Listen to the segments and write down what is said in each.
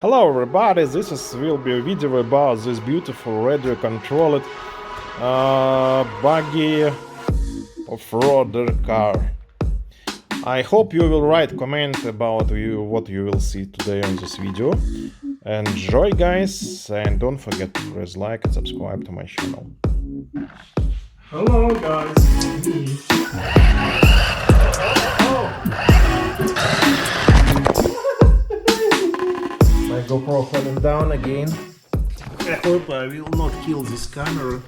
Hello everybody, will be a video about this beautiful radio controlled buggy off-roader car. I hope you will write comment about what you will see today on this video. Enjoy guys, and don't forget to press like and subscribe to my channel. Hello guys, it's me. My GoPro falling down again. I hope I will not kill this camera.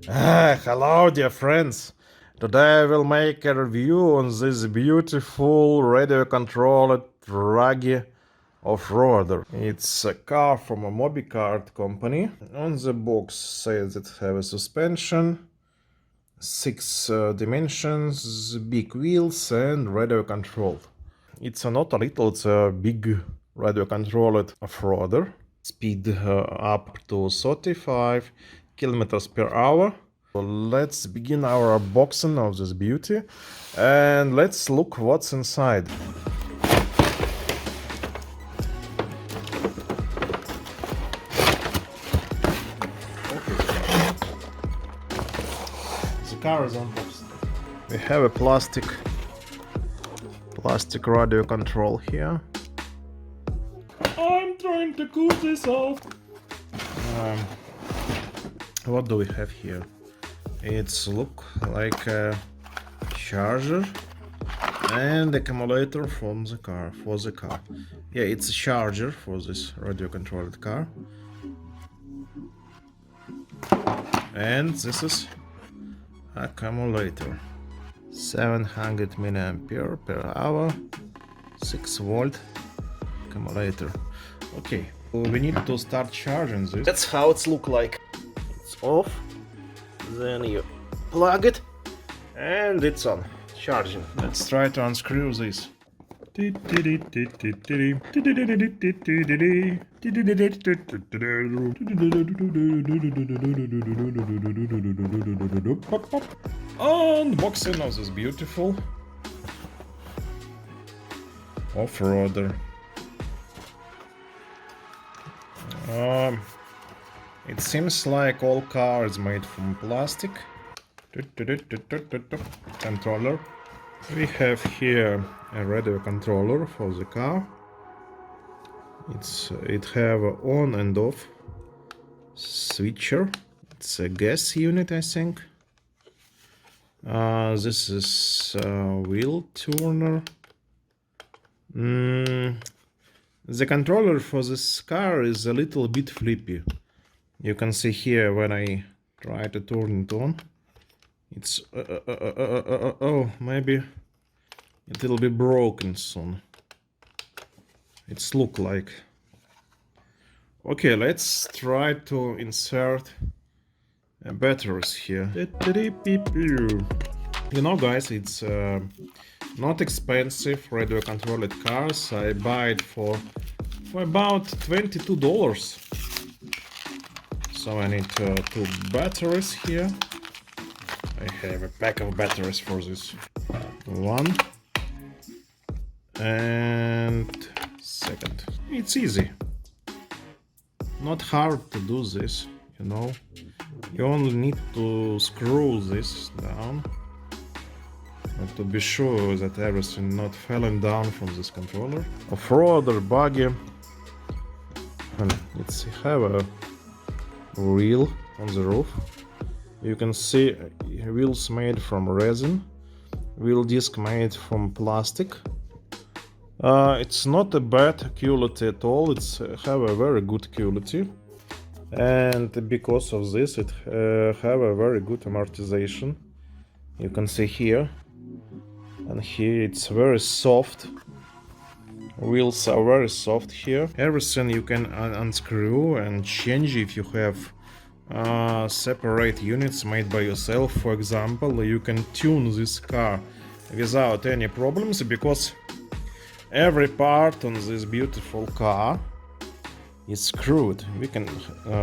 Hello dear friends. Today I will make a review on this beautiful radio-controlled Truggy off-roader. It's a car from a Mobicaro company. On the box says it has a suspension, 6 dimensions, big wheels and radio control. It's not a little, it's a big radio-controlled off-roader. Speed up to 35 kilometers per hour. So let's begin our unboxing of this beauty and let's look what's inside. The car is unboxed. We have a plastic radio control here. I'm trying to cool this off. What do we have here? It's look like a charger and accumulator from the car for the car. Yeah, it's a charger for this radio controlled car. And this is accumulator. 700 milliampere per hour, 6 volt accumulator. Okay, we need to start charging this. That's how it's look like. It's off, then you plug it and it's on, charging. Let's try to unscrew this. Unboxing of this beautiful off-roader. It seems like all cars made from plastic. Controller. We have here a radio controller for the car. It have a on and off switcher. It's a gas unit, I think. This is wheel turner. The controller for this car is a little bit flippy. You can see here when I try to turn it on. It's maybe it will be broken soon. It's look like. Okay, let's try to insert batteries here. You know guys, it's not expensive radio controlled cars. I buy it for about $22. So I need 2 batteries here. I have a pack of batteries for this. 1 and second. It's easy. Not hard to do this, you know. You only need to screw this down to be sure that everything not falling down from this controller. Off-roader buggy. And it's have a wheel on the roof. You can see wheels made from resin, wheel disc made from plastic. It's not a bad quality at all. It's have a very good quality, and because of this it have a very good amortization. You can see here and here it's very soft. Wheels are very soft here. Everything you can unscrew and change if you have separate units made by yourself. For example, you can tune this car without any problems, because every part on this beautiful car is screwed. We can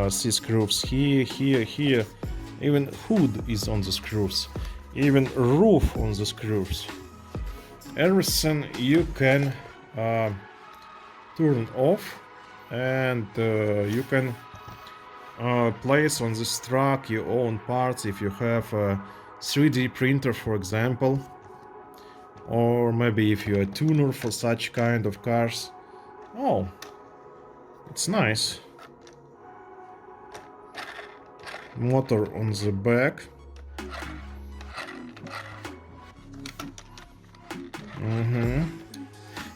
see screws here, here, here. Even hood is on the screws. Even roof on the screws. Everything you can turned off, and you can place on this truck your own parts if you have a 3D printer, for example, or maybe if you're a tuner for such kind of cars. Oh, it's nice. Motor on the back.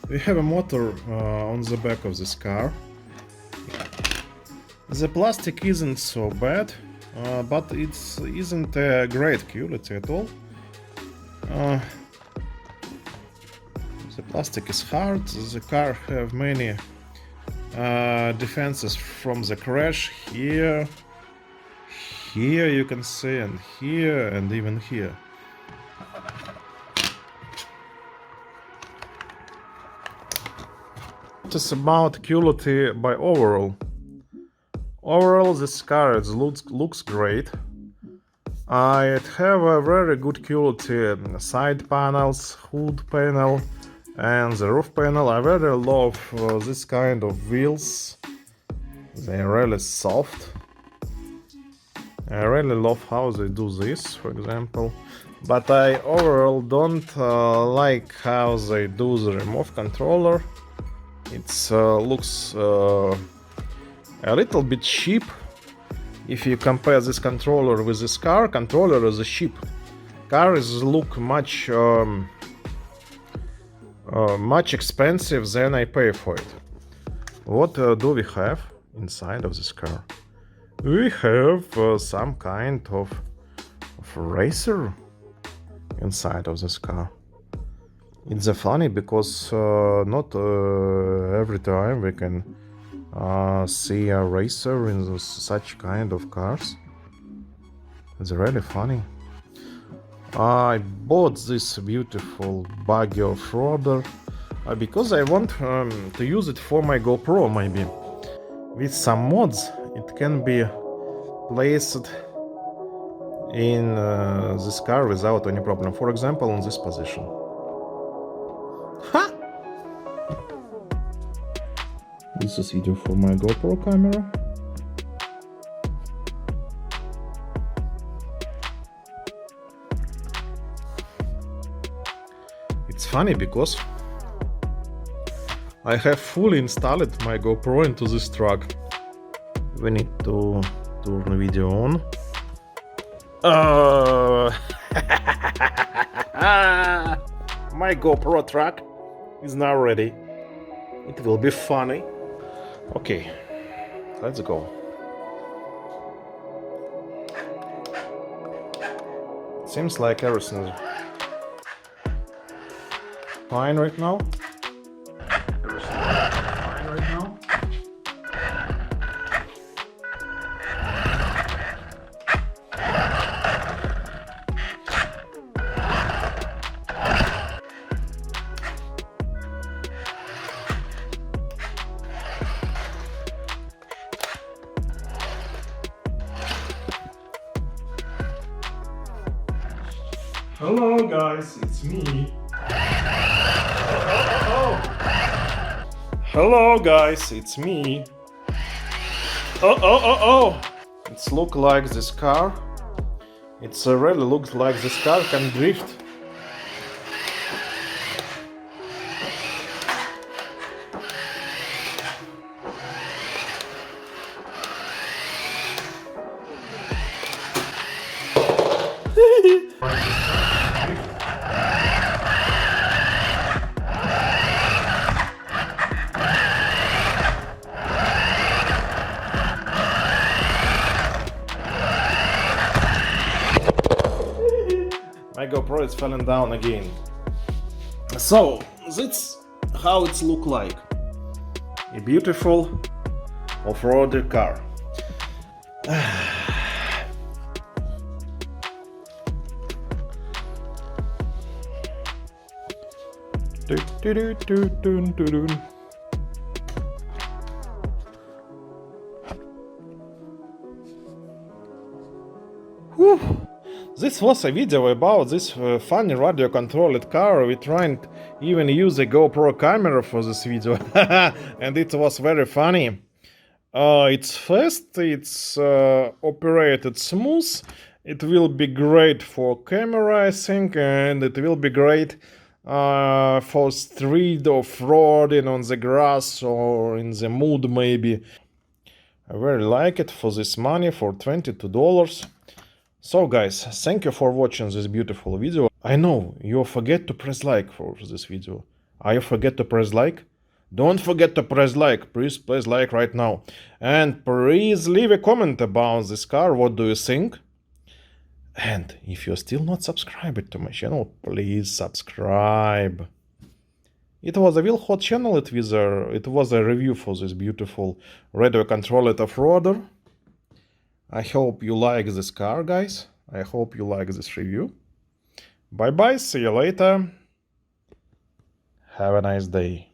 We have a motor on the back of this car. The plastic isn't so bad, but it isn't a great quality at all. The plastic is hard. The car have many defenses from the crash. Here you can see, and here, and even here. It's about quality by overall. Overall, this car looks great. It have a very good quality side panels, hood panel, and the roof panel. I really love this kind of wheels. They're really soft. I really love how they do this, for example. But I overall don't like how they do the remote controller. It looks a little bit cheap. If you compare this controller with this car, controller is cheap. Cars look much expensive than I pay for it. What do we have inside of this car? We have some kind of racer inside of this car. It's funny because not every time we can see a racer in such kind of cars. It's really funny. I bought this beautiful buggy off-roader because I want to use it for my GoPro, maybe. With some mods it can be placed in this car without any problem. For example, in this position. This is video for my GoPro camera. It's funny because I have fully installed my GoPro into this truck. We need to turn the video on. My GoPro truck is now ready. It will be funny. Okay, let's go. Seems like everything is fine right now. Hello guys, it's me. Hello guys, it's me. It's look like this car. It's really looks like this car can drift. My GoPro is falling down again. So that's how it's look like. A beautiful off-road car. Whew. This was a video about this funny radio-controlled car. We tried even use a GoPro camera for this video, and it was very funny. It's fast, it's operated smooth, it will be great for camera, I think, and it will be great for street off-roading on the grass or in the mud maybe. I very like it for this money, for $22. So guys, thank you for watching this beautiful video. I know you forget to press like for this video. Are you forget to press like? Don't forget to press like. Please press like right now. And please leave a comment about this car. What do you think? And if you're still not subscribed to my channel, please subscribe. It was a real hot channel. It was a review for this beautiful radio controlled off-roader. I hope you like this car, guys. I hope you like this review. Bye bye, see you later. Have a nice day.